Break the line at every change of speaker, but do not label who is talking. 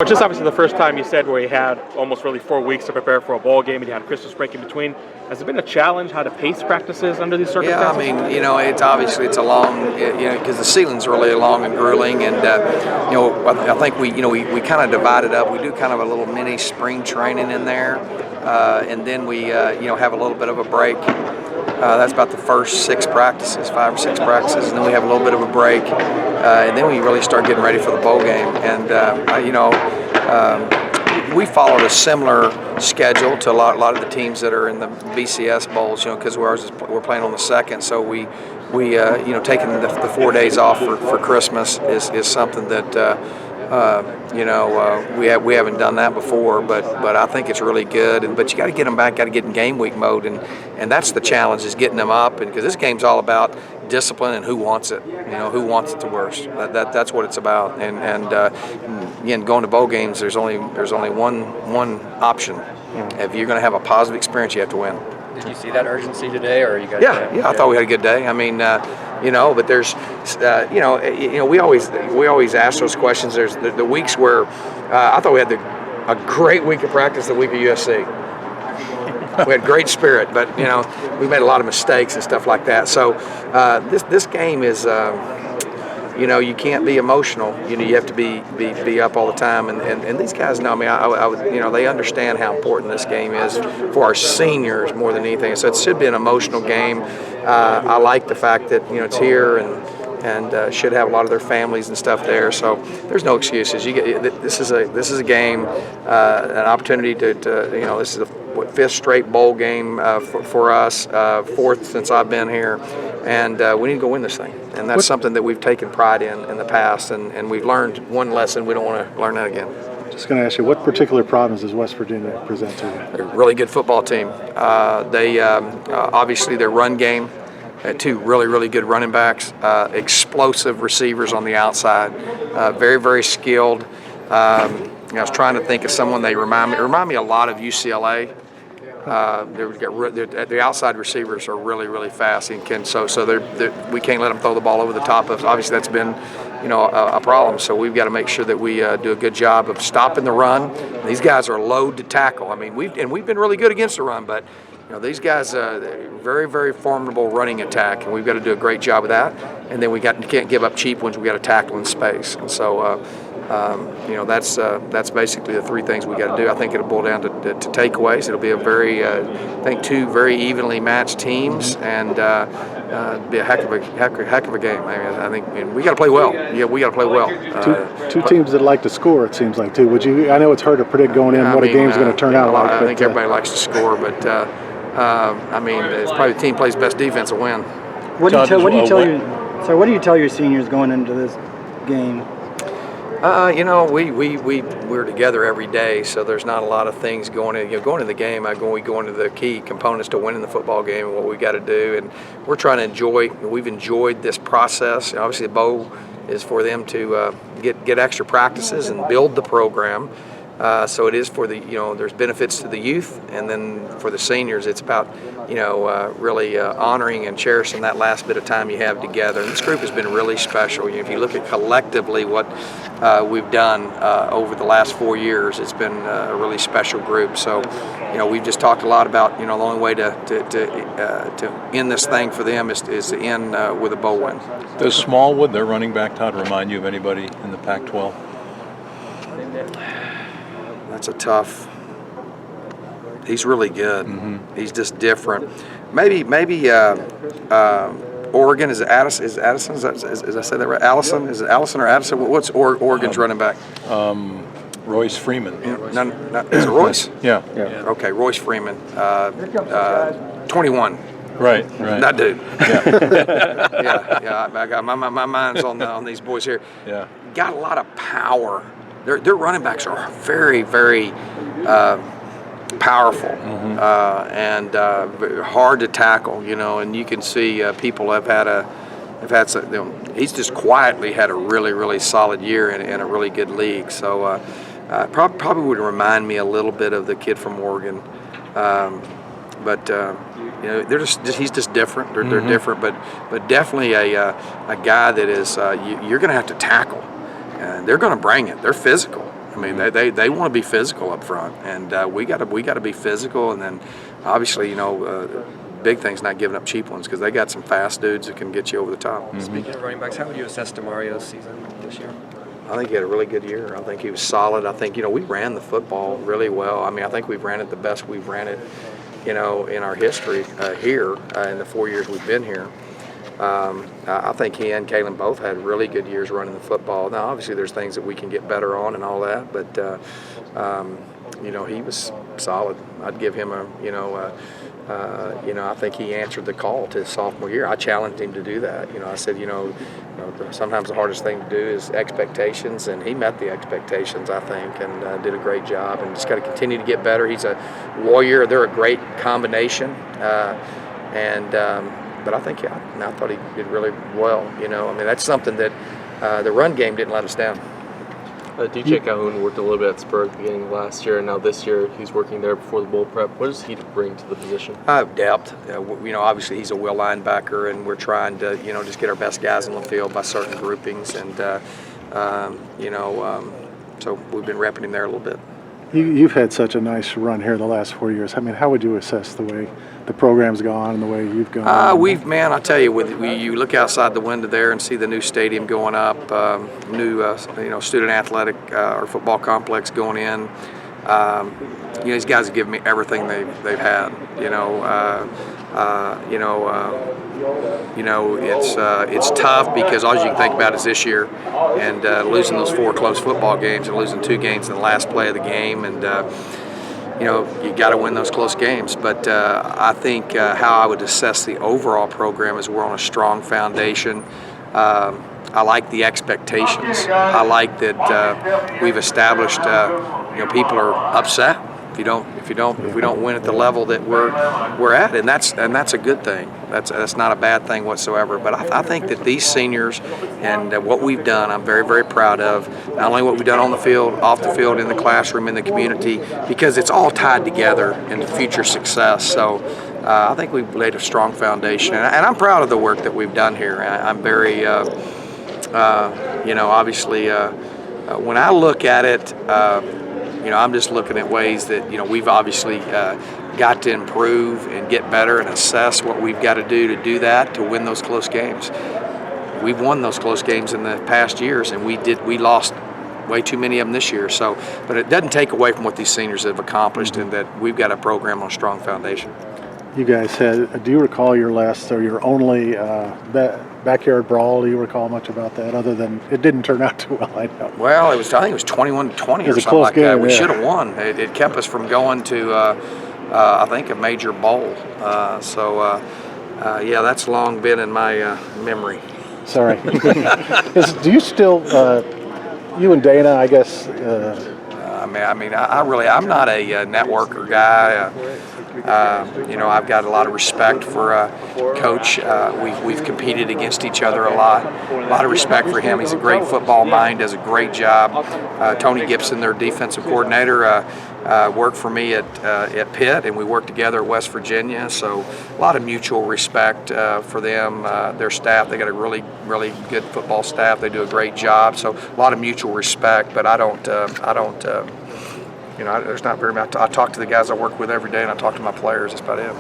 Which is obviously the first time you said where you had almost really 4 weeks to prepare for a bowl game and you had Christmas break in between. Has it been a challenge how to pace practices under these circumstances?
Yeah, I mean, it's obviously it's a long, because the season's really long and grueling, and I think we kind of divide it up. We do kind of a little mini spring training in there, and then we have a little bit of a break. That's about the first 5 or 6 practices, and then we have a little bit of a break, and then we really start getting ready for the bowl game. And we followed a similar schedule to a lot of the teams that are in the BCS bowls, because we're playing on the 2nd, so we taking the 4 days off for Christmas is something that we haven't done that before, but I think it's really good. But you got to get them back, got to get in game week mode, and that's the challenge, is getting them up, and because this game's all about discipline and who wants it, who wants it the worst. That's what it's about. And again, going to bowl games, there's only one option. If you're going to have a positive experience, you have to win.
Did you see that urgency today, or you guys?
Yeah, I thought we had a good day. I mean, but there's, we always ask those questions. There's the weeks where I thought we had a great week of practice, the week of USC. We had great spirit, but we made a lot of mistakes and stuff like that. So this game is, you can't be emotional. You have to be up all the time. And these guys know. I mean, they understand how important this game is for our seniors more than anything. So it should be an emotional game. I like the fact that it's here and should have a lot of their families and stuff there. So there's no excuses. This is a game, an opportunity to this is the 5th straight bowl game for us, 4th since I've been here, and we need to go win this thing. And that's something that we've taken pride in the past, and we've learned one lesson. We don't want to learn that again.
Just going to ask you, what particular problems does West Virginia present to you?
They're a really good football team. They obviously their run game. 2 really good running backs, explosive receivers on the outside, very, very skilled. I was trying to think of someone they remind me a lot of UCLA. The outside receivers are really fast, and we can't let them throw the ball over the top of. Obviously, that's been a problem. So we've got to make sure that we do a good job of stopping the run. These guys are load to tackle. I mean, we've been really good against the run, but these guys very formidable running attack, and we've got to do a great job of that. And then you can't give up cheap ones. We got to tackle in space, and so. That's basically the 3 things we got to do. I think it'll boil down to takeaways. It'll be I think 2 very evenly matched teams, and be a heck of a game. I think we got to play well. Yeah, we got to play well.
Two teams that like to score, it seems like, too. I know it's hard to predict going in what a game's going to turn out like.
I think everybody likes to score, but it's probably the team plays best defense will win.
What do you tell your seniors going into this game?
We're together every day, so there's not a lot of things going into the game. We go into the key components to winning the football game and what we got to do, and we're trying to enjoy. We've enjoyed this process. Obviously, the bowl is for them to get extra practices and build the program. So it is for there's benefits to the youth, and then for the seniors, it's about really honoring and cherishing that last bit of time you have together. And this group has been really special. If you look at collectively what we've done over the last 4 years, it's been a really special group. So we've just talked a lot about the only way to end this thing for them is to end with a bowl win.
Does Smallwood, their running back, Todd, remind you of anybody in the Pac-12?
That's a tough. He's really good. Mm-hmm. He's just different. Maybe Oregon is Addison. Is Addison? Is I say that right? Allison? Is it Allison or Addison? What's Oregon's running back?
Royce Freeman.
Is it Royce?
Yeah.
Okay, Royce Freeman. 21.
Right.
That dude.
Yeah.
yeah. I got my mind's on these boys here.
Yeah.
Got a lot of power. Their running backs are very powerful, mm-hmm. And hard to tackle. And you can see people have had some. He's just quietly had a really solid year in a really good league. So probably would remind me a little bit of the kid from Oregon, but he's just different. They're
mm-hmm.
different, but definitely a guy that is you're going to have to tackle. They're going to bring it. They're physical. mean, they want to be physical up front, and we got to be physical, and then obviously, big thing's not giving up cheap ones because they got some fast dudes that can get you over the top.
Speaking of running backs, how would you assess DeMario's season this year?
I think he had a really good year. I think he was solid. I think, we ran the football really well. I mean, I think we've ran it the best we've ran it, in our history here in the 4 years we've been here. I think he and Kalen both had really good years running the football. Now, obviously, there's things that we can get better on and all that, but, he was solid. I'd give him I think he answered the call to his sophomore year. I challenged him to do that. I said, sometimes the hardest thing to do is expectations, and he met the expectations, I think, and did a great job. And just got to continue to get better. He's a warrior. They're a great combination, but I think, I thought he did really well. That's something that the run game didn't let us down.
DJ Calhoun worked a little bit at Spur at the beginning of last year, and now this year he's working there before the bowl prep. What does he bring to the position?
Depth. Obviously he's a will linebacker, and we're trying to, just get our best guys on the field by certain groupings, and so we've been repping him there a little bit.
You've had such a nice run here the last 4 years. I mean, how would you assess the way the program's gone and the way you've gone?
I tell you, you look outside the window there and see the new stadium going up, new, student athletic or football complex going in. These guys have given me everything they've had. It's tough because all you can think about is this year and losing those 4 close football games and losing 2 games in the last play of the game, and you got to win those close games. But I think how I would assess the overall program is we're on a strong foundation. I like the expectations. I like that we've established. People are upset if we don't win at the level that we're at, and that's a good thing. That's not a bad thing whatsoever. But I think that these seniors and what we've done, I'm very, very proud of. Not only what we've done on the field, off the field, in the classroom, in the community, because it's all tied together in the future success. So I think we've laid a strong foundation, and I'm proud of the work that we've done here. I'm very, obviously, when I look at it. I'm just looking at ways that, we've obviously got to improve and get better and assess what we've got to do that, to win those close games. We've won those close games in the past years, and we lost way too many of them this year. So, but it doesn't take away from what these seniors have accomplished, and that we've got a program on a strong foundation.
You guys do you recall your last or your only backyard brawl? Do you recall much about that, other than it didn't turn out too well? I know.
Well, I think it was 21-20 or something like that. We should have won. It kept us from going to, I think, a major bowl. That's long been in my memory.
Sorry. Do you still, you and Dana, I guess?
I'm not a networker guy. I've got a lot of respect for Coach. We've competed against each other a lot. A lot of respect for him. He's a great football mind, does a great job. Tony Gibson, their defensive coordinator, worked for me at Pitt, and we worked together at West Virginia. So a lot of mutual respect for them, their staff. They got a really, really good football staff. They do a great job. So a lot of mutual respect. But I don't. There's not very much. I talk to the guys I work with every day, and I talk to my players. That's about it.